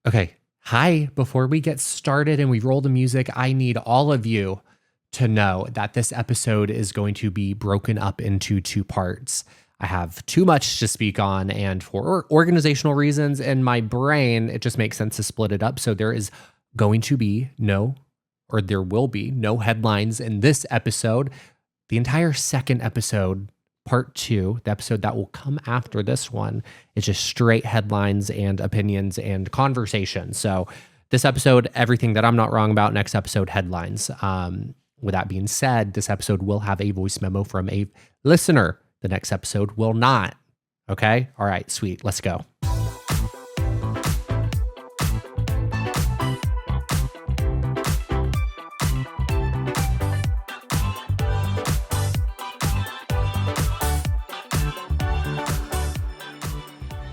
Okay. Hi. Before we get started and we roll the music, I need all of you to know that this episode is going to be broken up into two parts. I have too much to speak on, and for organizational reasons in my brain, it just makes sense to split it up. So there is going to be no, or there will be no headlines in this episode. The entire second episode, part two, the episode that will come after this one, is just straight headlines and opinions and conversation. So this episode, everything that I'm not wrong about, next episode, headlines. With that being said, this episode will have a voice memo from a listener. The next episode will not. Okay? All right, sweet. Let's go.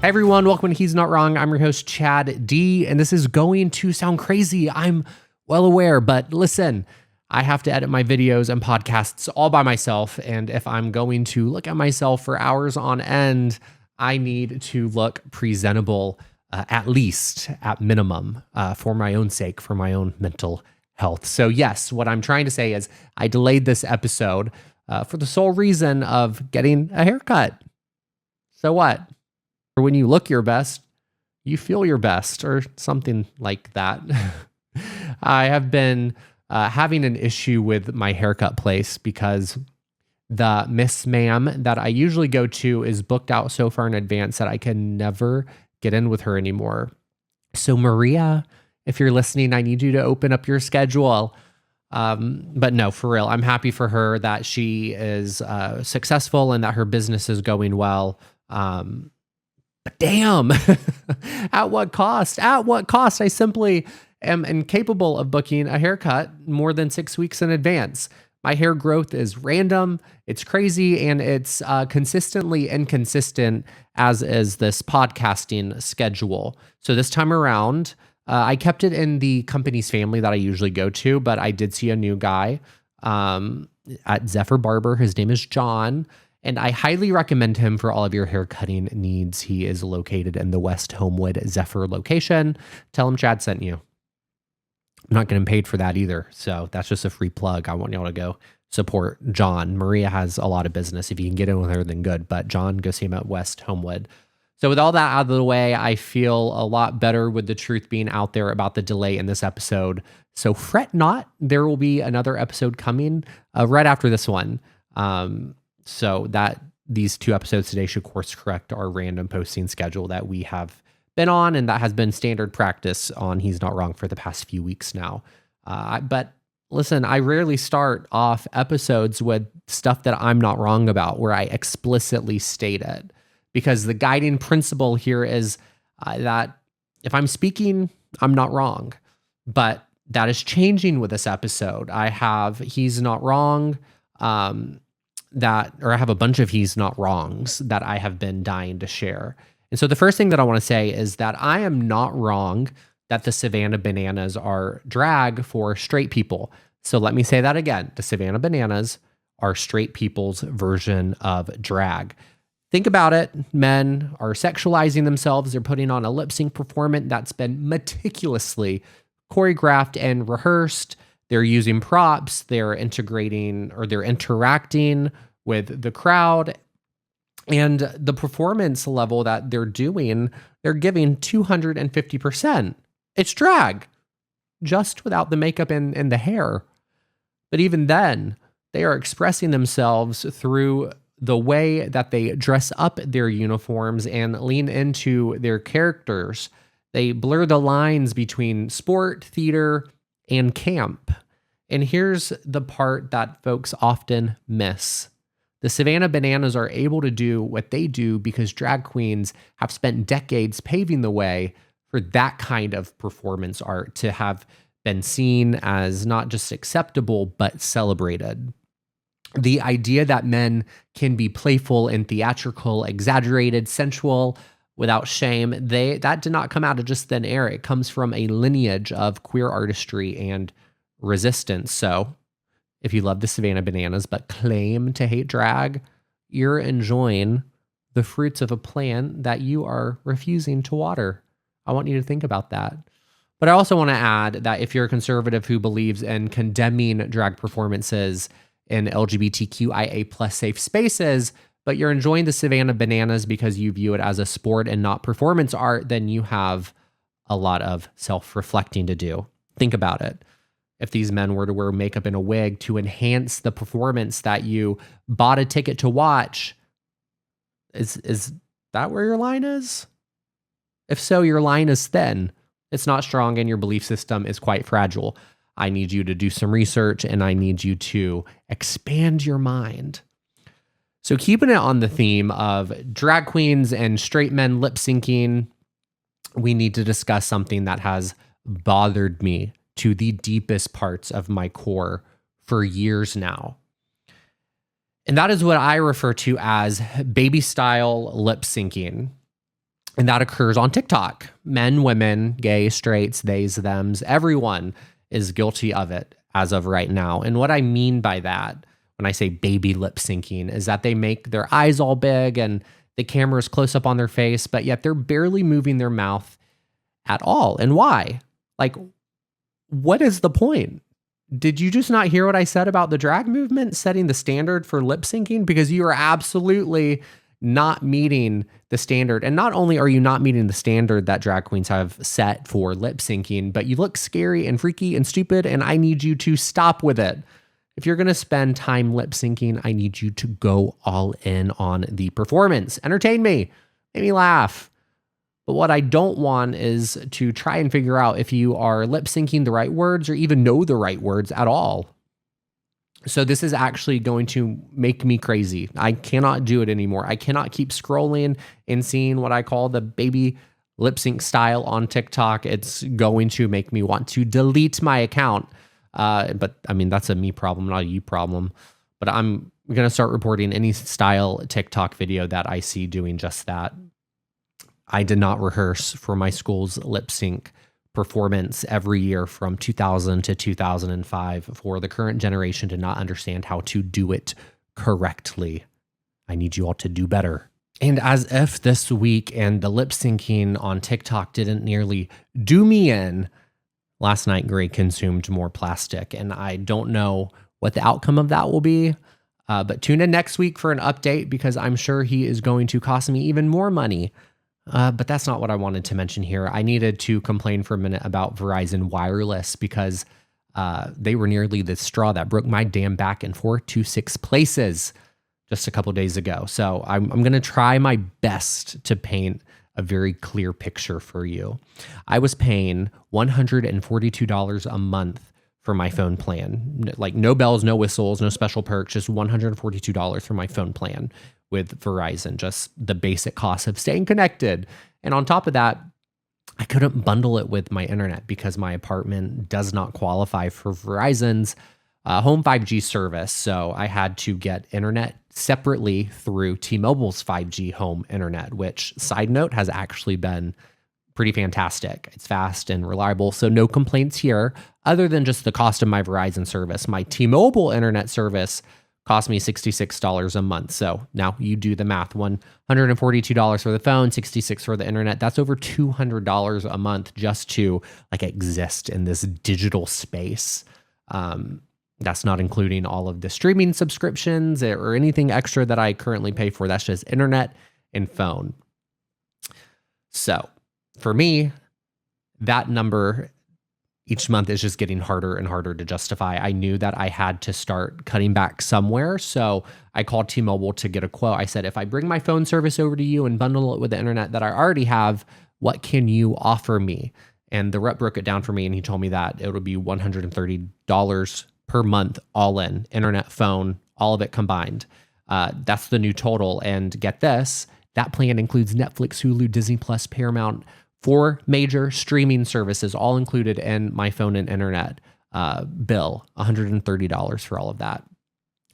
Hey everyone, welcome to He's Not Wrong. I'm your host, Chad D, and this is going to sound crazy. I'm well aware, but listen, I have to edit my videos and podcasts all by myself, and if I'm going to look at myself for hours on end, I need to look presentable, at least, at minimum, for my own sake, for my own mental health. So yes, what I'm trying to say is I delayed this episode for the sole reason of getting a haircut. So what? Or when you look your best, you feel your best, or something like that. I have been having an issue with my haircut place because the Miss Ma'am that I usually go to is booked out so far in advance that I can never get in with her anymore. So Maria, if you're listening, I need you to open up your schedule. But no, for real, I'm happy for her that she is successful and that her business is going well. But damn, at what cost? At what cost? I simply am incapable of booking a haircut more than 6 weeks in advance. My hair growth is random, it's crazy, and it's consistently inconsistent, as is this podcasting schedule. So this time around, I kept it in the company's family that I usually go to, but I did see a new guy at Zephyr Barber. His name is John. And I highly recommend him for all of your hair cutting needs. He is located in the West Homewood Zephyr location. Tell him Chad sent you. I'm not getting paid for that either. So that's just a free plug. I want y'all to go support John. Maria has a lot of business. If you can get in with her, then good. But John, go see him at West Homewood. So with all that out of the way, I feel a lot better with the truth being out there about the delay in this episode. So fret not. There will be another episode coming right after this one. So that these two episodes today should course correct our random posting schedule that we have been on, and that has been standard practice on He's Not Wrong for the past few weeks now. But listen, I rarely start off episodes with stuff that I'm not wrong about, where I explicitly state it, because the guiding principle here is that if I'm speaking, I'm not wrong. But that is changing with this episode. I have He's Not Wrong, I have a bunch of He's Not Wrongs that I have been dying to share. And so the first thing that I want to say is that I am not wrong that the Savannah Bananas are drag for straight people. So let me say that again. The Savannah Bananas are straight people's version of drag. Think about it. Men are sexualizing themselves. They're putting on a lip sync performance that's been meticulously choreographed and rehearsed. They're using props, they're integrating, or they're interacting with the crowd, and the performance level that they're doing, they're giving 250%. It's drag, just without the makeup and the hair. But even then, they are expressing themselves through the way that they dress up their uniforms and lean into their characters. They blur the lines between sport, theater, and camp. And here's the part that folks often miss. The Savannah Bananas are able to do what they do because drag queens have spent decades paving the way for that kind of performance art to have been seen as not just acceptable, but celebrated. The idea that men can be playful and theatrical, exaggerated, sensual, without shame, that did not come out of just thin air. It comes from a lineage of queer artistry and resistance. So if you love the Savannah Bananas but claim to hate drag, you're enjoying the fruits of a plant that you are refusing to water. I want you to think about that. But I also want to add that if you're a conservative who believes in condemning drag performances in LGBTQIA plus safe spaces, but you're enjoying the Savannah bananas because you view it as a sport and not performance art, then you have a lot of self-reflecting to do. Think about it. If these men were to wear makeup and a wig to enhance the performance that you bought a ticket to watch, is that where your line is? If so, your line is thin. It's not strong and your belief system is quite fragile. I need you to do some research and I need you to expand your mind. So keeping it on the theme of drag queens and straight men lip syncing, we need to discuss something that has bothered me to the deepest parts of my core for years now. And that is what I refer to as baby style lip syncing. And that occurs on TikTok. Men, women, gay, straights, theys, thems, everyone is guilty of it as of right now. And what I mean by that, when I say baby lip syncing, is that they make their eyes all big and the camera is close up on their face, but yet they're barely moving their mouth at all. And why? Like, what is the point? Did you just not hear what I said about the drag movement setting the standard for lip syncing? Because you are absolutely not meeting the standard. And not only are you not meeting the standard that drag queens have set for lip syncing, but you look scary and freaky and stupid, and I need you to stop with it. If you're going to spend time lip syncing, I need you to go all in on the performance. Entertain me, make me laugh. But what I don't want is to try and figure out if you are lip syncing the right words or even know the right words at all. So this is actually going to make me crazy. I cannot do it anymore. I cannot keep scrolling and seeing what I call the baby lip sync style on TikTok. It's going to make me want to delete my account. But I mean, that's a me problem, not a you problem. But I'm going to start reporting any style TikTok video that I see doing just that. I did not rehearse for my school's lip sync performance every year from 2000 to 2005 for the current generation to not understand how to do it correctly. I need you all to do better. And as if this week and the lip syncing on TikTok didn't nearly do me in, last night Gray consumed more plastic, and I don't know what the outcome of that will be. But tune in next week for an update because I'm sure he is going to cost me even more money. But that's not what I wanted to mention here. I needed to complain for a minute about Verizon Wireless because they were nearly the straw that broke my damn back in 4 to 6 places just a couple days ago. So I'm going to try my best to paint a very clear picture for you. I was paying $142 a month for my phone plan. Like no bells, no whistles, no special perks, just $142 for my phone plan with Verizon, just the basic cost of staying connected. And on top of that, I couldn't bundle it with my internet because my apartment does not qualify for Verizon's home 5G service. So I had to get internet separately through T-Mobile's 5G home internet, which, side note, has actually been pretty fantastic. It's fast and reliable, so no complaints here other than just the cost of my Verizon service. My T-Mobile internet service cost me $66 a month. So now you do the math. $142 for the phone, $66 for the internet. That's over $200 a month just to like exist in this digital space. That's not including all of the streaming subscriptions or anything extra that I currently pay for. That's just internet and phone. So for me, that number each month is just getting harder and harder to justify. I knew that I had to start cutting back somewhere. So I called T-Mobile to get a quote. I said, if I bring my phone service over to you and bundle it with the internet that I already have, what can you offer me? And the rep broke it down for me and he told me that it would be $130 per month, all in, internet, phone, all of it combined. That's the new total. And get this, that plan includes Netflix, Hulu, Disney Plus, Paramount, 4 major streaming services, all included in my phone and internet bill, $130 for all of that.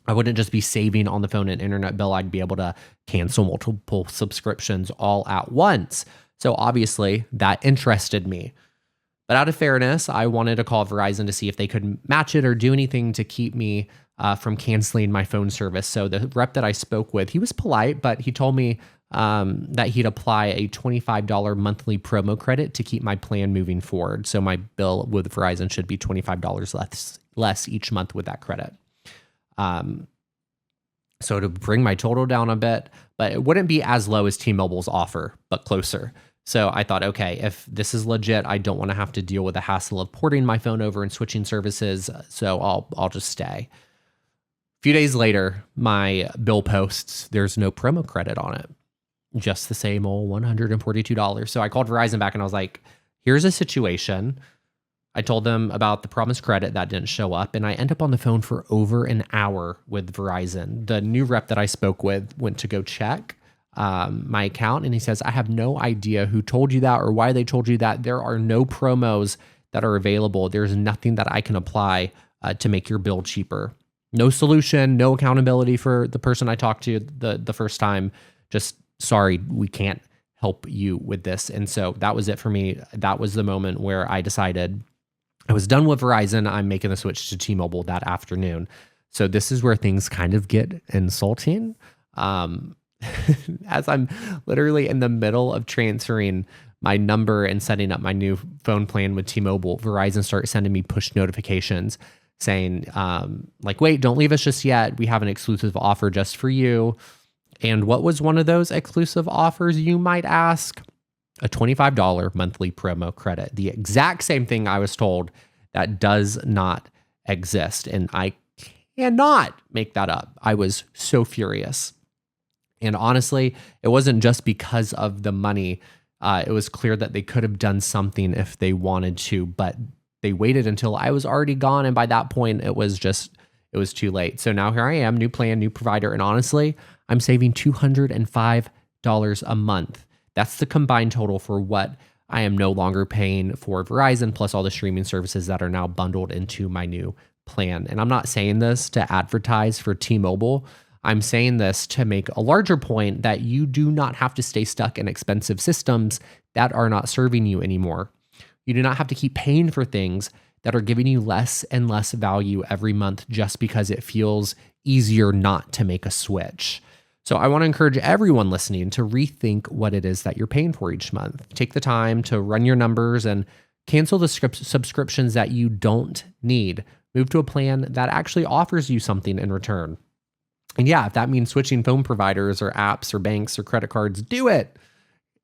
I wouldn't just be saving on the phone and internet bill. I'd be able to cancel multiple subscriptions all at once. So obviously that interested me. But out of fairness, I wanted to call Verizon to see if they could match it or do anything to keep me from canceling my phone service. So the rep that I spoke with, he was polite, but he told me that he'd apply a $25 monthly promo credit to keep my plan moving forward. So my bill with Verizon should be $25 less each month with that credit. So to bring my total down a bit, but it wouldn't be as low as T-Mobile's offer, but closer. So I thought, okay, if this is legit, I don't want to have to deal with the hassle of porting my phone over and switching services. So I'll just stay. A few days later, my bill posts, there's no promo credit on it. Just the same old $142. So I called Verizon back and I was like, here's a situation. I told them about the promised credit that didn't show up, and I end up on the phone for over an hour with Verizon. The new rep that I spoke with went to go check my account, and he says, I have no idea who told you that or why they told you that. There are no promos that are available. There's nothing that I can apply to make your bill cheaper. No solution, no accountability for the person I talked to the first time. Just sorry, we can't help you with this. And so that was it for me. That was the moment where I decided I was done with Verizon. I'm making the switch to T-Mobile that afternoon. So this is where things kind of get insulting. As I'm literally in the middle of transferring my number and setting up my new phone plan with T-Mobile, Verizon starts sending me push notifications saying, like, wait, don't leave us just yet. We have an exclusive offer just for you. And what was one of those exclusive offers, you might ask? A $25 monthly promo credit. The exact same thing I was told that does not exist. And I cannot make that up. I was so furious. And honestly, it wasn't just because of the money. It was clear that they could have done something if they wanted to, but they waited until I was already gone. And by that point, it was too late. So now here I am, new plan, new provider. And honestly, I'm saving $205 a month. That's the combined total for what I am no longer paying for Verizon, plus all the streaming services that are now bundled into my new plan. And I'm not saying this to advertise for T-Mobile. I'm saying this to make a larger point that you do not have to stay stuck in expensive systems that are not serving you anymore. You do not have to keep paying for things that are giving you less and less value every month just because it feels easier not to make a switch. So I want to encourage everyone listening to rethink what it is that you're paying for each month. Take the time to run your numbers and cancel the subscriptions that you don't need. Move to a plan that actually offers you something in return. And yeah, if that means switching phone providers or apps or banks or credit cards, do it.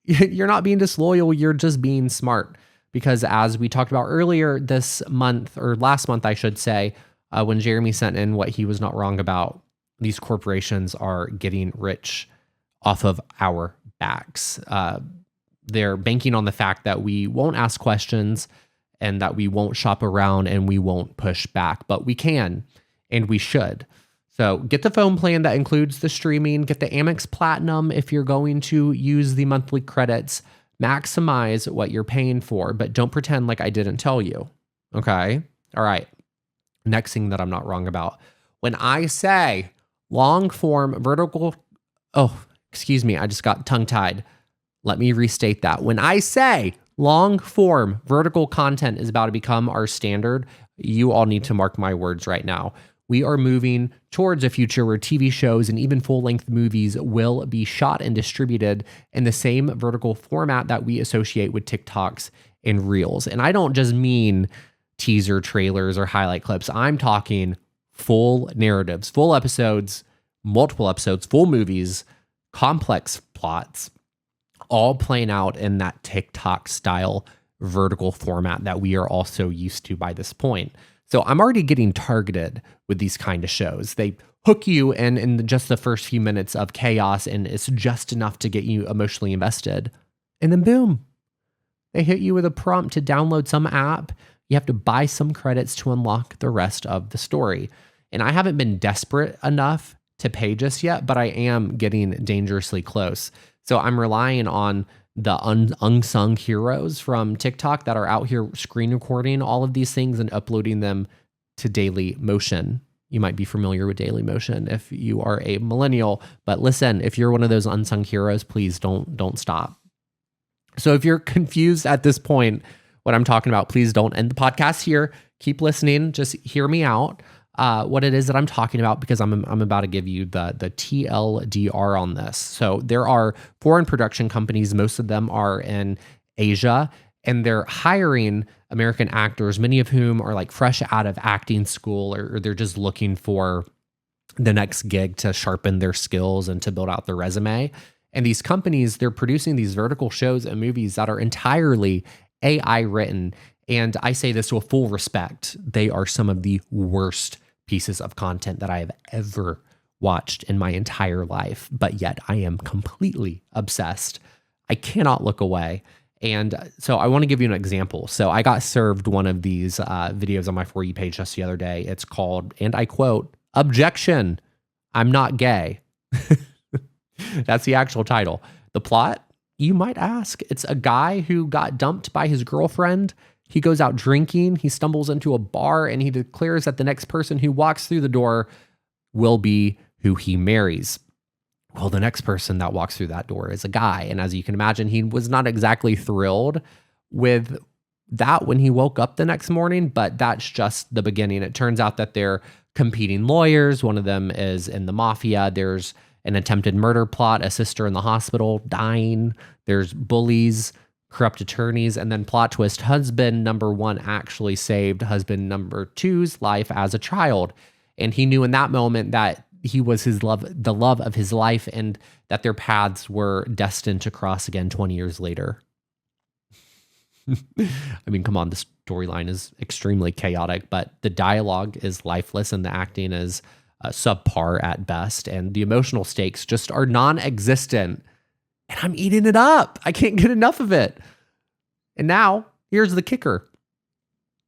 You're not being disloyal, you're just being smart. Because as we talked about earlier this month, or last month, I should say, when Jeremy sent in what he was not wrong about, these corporations are getting rich off of our backs. They're banking on the fact that we won't ask questions and that we won't shop around and we won't push back, but we can and we should. So get the phone plan that includes the streaming, get the Amex Platinum if you're going to use the monthly credits, maximize what you're paying for, but don't pretend like I didn't tell you. Okay? All right. Next thing that I'm not wrong about. When I say long form vertical, excuse me, I just got tongue tied. Let me restate that. When I say long form vertical content is about to become our standard, you all need to mark my words right now. We are moving towards a future where TV shows and even full-length movies will be shot and distributed in the same vertical format that we associate with TikToks and Reels. And I don't just mean teaser trailers or highlight clips. I'm talking full narratives, full episodes, multiple episodes, full movies, complex plots, all playing out in that TikTok style vertical format that we are also used to by this point. So I'm already getting targeted with these kind of shows. They hook you in just the first few minutes of chaos, and it's just enough to get you emotionally invested. And then boom, they hit you with a prompt to download some app. You have to buy some credits to unlock the rest of the story. And I haven't been desperate enough to pay just yet, but I am getting dangerously close. So I'm relying on the unsung heroes from TikTok that are out here screen recording all of these things and uploading them to Daily Motion. You might be familiar with Daily Motion if you are a millennial, but listen, if you're one of those unsung heroes, please don't stop. So if you're confused at this point, what I'm talking about, please don't end the podcast here. Keep listening. Just hear me out. what it is that I'm talking about because I'm about to give you the TLDR on this. So there are foreign production companies, most of them are in Asia, and they're hiring American actors, many of whom are like fresh out of acting school, or they're just looking for the next gig to sharpen their skills and to build out their resume. And these companies, they're producing these vertical shows and movies that are entirely AI written. And I say this with full respect. They are some of the worst pieces of content that I have ever watched in my entire life. But yet I am completely obsessed. I cannot look away. And so I want to give you an example. So I got served one of these videos on my For You page just the other day. It's called, and I quote, Objection, I'm not gay. That's the actual title. The plot, you might ask, it's a guy who got dumped by his girlfriend. He goes out drinking, he stumbles into a bar, and he declares that the next person who walks through the door will be who he marries. Well, the next person that walks through that door is a guy. And as you can imagine, he was not exactly thrilled with that when he woke up the next morning, but that's just the beginning. It turns out that they're competing lawyers. One of them is in the mafia. There's an attempted murder plot, a sister in the hospital dying. There's bullies, corrupt attorneys, and then plot twist, husband number one actually saved husband number two's life as a child. And he knew in that moment that he was his love, the love of his life, and that their paths were destined to cross again 20 years later. I mean, come on, the storyline is extremely chaotic, but the dialogue is lifeless and the acting is subpar at best. And the emotional stakes just are non existent. And I'm eating it up. I can't get enough of it. And now, here's the kicker.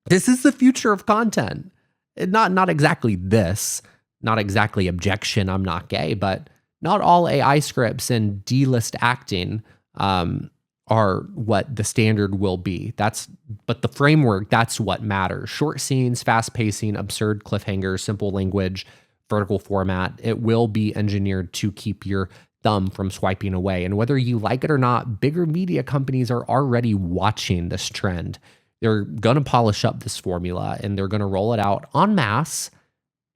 This is the future of content. Not exactly this, not exactly Objection, I'm not gay, but not all AI scripts and D-list acting are what the standard will be. But the framework, that's what matters. Short scenes, fast pacing, absurd cliffhangers, simple language, vertical format. It will be engineered to keep your thumb from swiping away. And whether you like it or not, bigger media companies are already watching this trend. They're going to polish up this formula and they're going to roll it out en masse,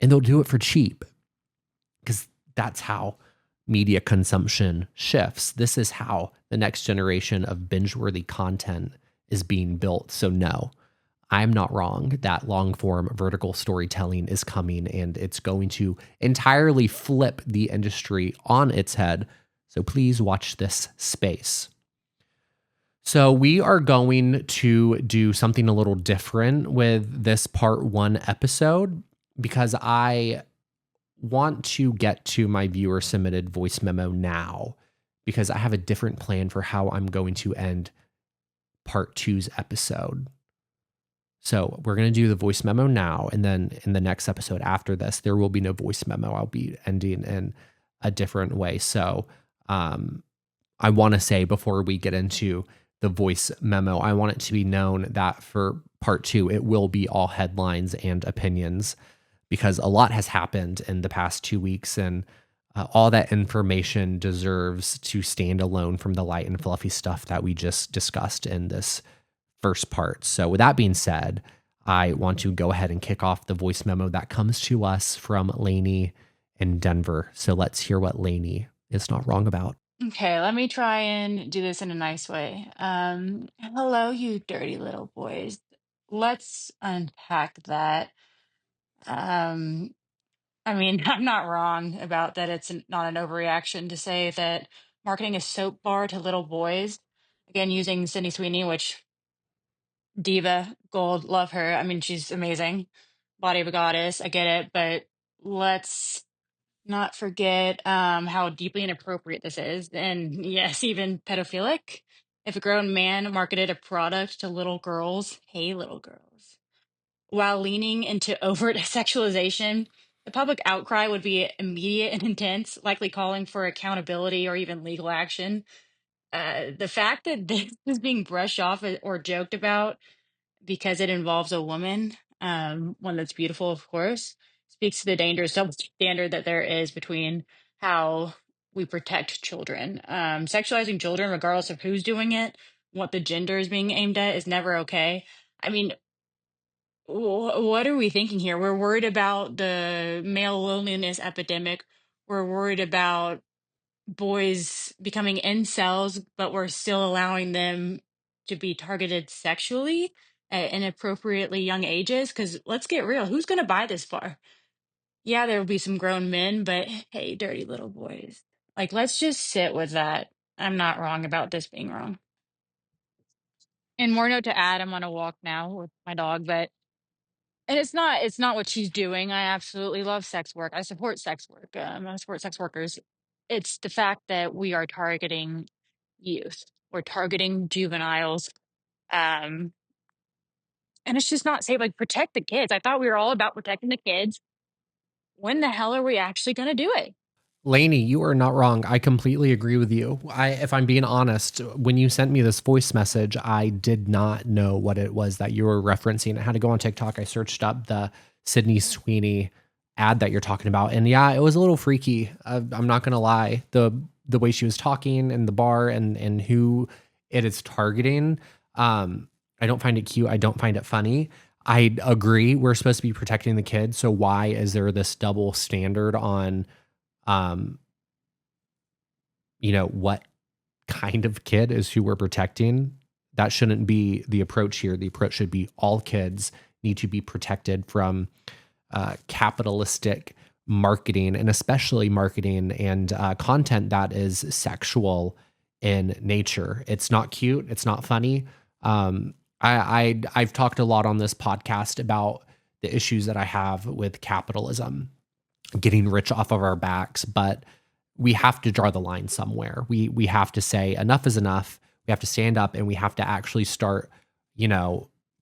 and they'll do it for cheap because that's how media consumption shifts. This is how the next generation of binge-worthy content is being built. So no, I'm not wrong that long-form vertical storytelling is coming, and it's going to entirely flip the industry on its head. So please watch this space. So we are going to do something a little different with this part 1 episode because I want to get to my viewer submitted voice memo now because I have a different plan for how I'm going to end part 2's episode. So we're going to do the voice memo now, and then in the next episode after this, there will be no voice memo. I'll be ending in a different way. So I want to say before we get into the voice memo, I want it to be known that for part 2, it will be all headlines and opinions because a lot has happened in the past 2 weeks, and all that information deserves to stand alone from the light and fluffy stuff that we just discussed in this first part. So with that being said, I want to go ahead and kick off the voice memo that comes to us from Laney in Denver. So let's hear what Laney is not wrong about. Okay, let me try and do this in a nice way. Hello, you dirty little boys. Let's unpack that. Um, I mean, I'm not wrong about that. Not an overreaction to say that marketing a soap bar to little boys. Again, using Sydney Sweeney, which diva, gold, love her. I mean, she's amazing. Body of a goddess. I get it, but let's not forget how deeply inappropriate this is, and yes, even pedophilic. If a grown man marketed a product to little girls, hey, little girls, while leaning into overt sexualization, the public outcry would be immediate and intense, likely calling for accountability or even legal action. The fact that this is being brushed off or joked about because it involves a woman, one that's beautiful, of course, speaks to the dangerous double standard that there is between how we protect children. Sexualizing children, regardless of who's doing it, what the gender is being aimed at, is never okay. I mean, What are we thinking here? We're worried about the male loneliness epidemic. We're worried about boys becoming incels, but we're still allowing them to be targeted sexually at inappropriately young ages. Because let's get real, who's going to buy this far? Yeah, there will be some grown men, but hey, dirty little boys. Like, let's just sit with that. I'm not wrong about this being wrong. And more note to add, I'm on a walk now with my dog, but and it's not what she's doing. I absolutely love sex work. I support sex work. I support sex workers. It's the fact that we are targeting youth. We're targeting juveniles. Um, and it's just not safe. Like, protect the kids. I thought we were all about protecting the kids. When the hell are we actually going to do it? Laney, you are not wrong. I completely agree with you. If I'm being honest, when you sent me this voice message, I did not know what it was that you were referencing. I had to go on TikTok. I searched up the Sydney Sweeney ad that you're talking about, and yeah, it was a little freaky. I'm not gonna lie. The way she was talking in the bar and who it is targeting. I don't find it cute. I don't find it funny. I agree. We're supposed to be protecting the kids. So why is there this double standard on um, what kind of kid is who we're protecting? That shouldn't be the approach here. The approach should be all kids need to be protected from capitalistic marketing, and especially marketing and content that is sexual in nature. It's not cute. It's not funny. I've talked a lot on this podcast about the issues that I have with capitalism getting rich off of our backs, but we have to draw the line somewhere. We have to say enough is enough. We have to stand up and we have to actually start,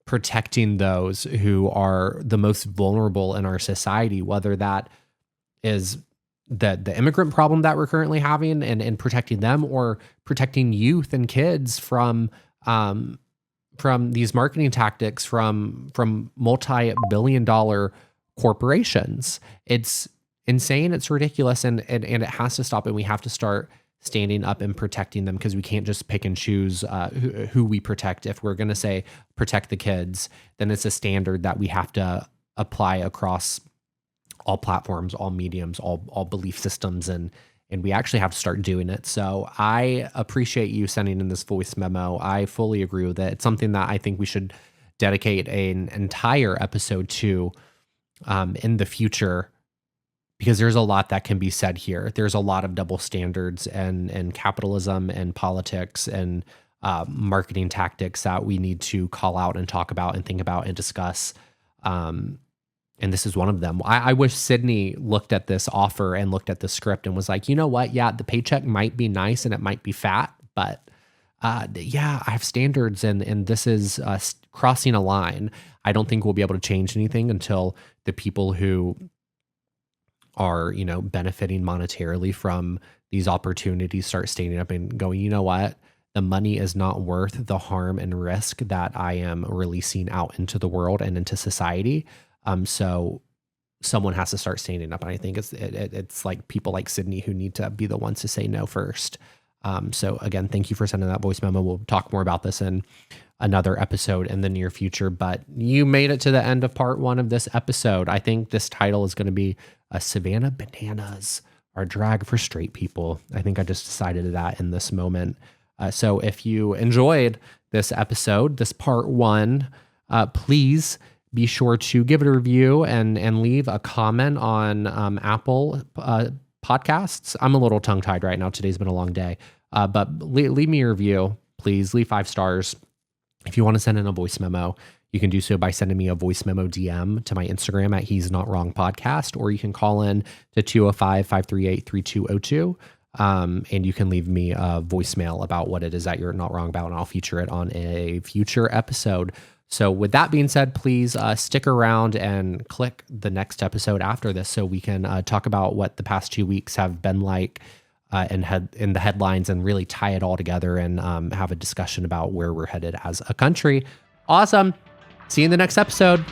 protecting those who are the most vulnerable in our society, whether that is the immigrant problem that we're currently having and protecting them, or protecting youth and kids from these marketing tactics from multi-billion-dollar corporations. It's insane. It's ridiculous, and it has to stop. And we have to start standing up and protecting them, because we can't just pick and choose who we protect. If we're going to say protect the kids, then it's a standard that we have to apply across all platforms, all mediums, all belief systems, and we actually have to start doing it. So I appreciate you sending in this voice memo. I fully agree with it. It's something that I think we should dedicate an entire episode to in the future, because there's a lot that can be said here. There's a lot of double standards and capitalism and politics and marketing tactics that we need to call out and talk about and think about and discuss. And this is one of them. I wish Sydney looked at this offer and looked at the script and was like, you know what? Yeah, the paycheck might be nice and it might be fat, but yeah, I have standards, and this is crossing a line. I don't think we'll be able to change anything until the people who are, benefiting monetarily from these opportunities start standing up and going, you know what? The money is not worth the harm and risk that I am releasing out into the world and into society. So someone has to start standing up, and I think it's like people like Sydney who need to be the ones to say no first. So again, thank you for sending that voice memo. We'll talk more about this in another episode in the near future, but you made it to the end of part 1 of this episode. I think this title is going to be Savannah Bananas are drag for straight people. I think I just decided that in this moment. So if you enjoyed this episode, this part 1, please be sure to give it a review and leave a comment on Apple podcasts. I'm a little tongue-tied right now. Today's been a long day. But leave me a review, please. Leave 5 stars. If you want to send in a voice memo, you can do so by sending me a voice memo DM to my Instagram at He's Not Wrong Podcast, or you can call in to 205-538-3202. And you can leave me a voicemail about what it is that you're not wrong about, and I'll feature it on a future episode. So with that being said, please stick around and click the next episode after this so we can talk about what the past 2 weeks have been like in the headlines, and really tie it all together and have a discussion about where we're headed as a country. Awesome. See you in the next episode.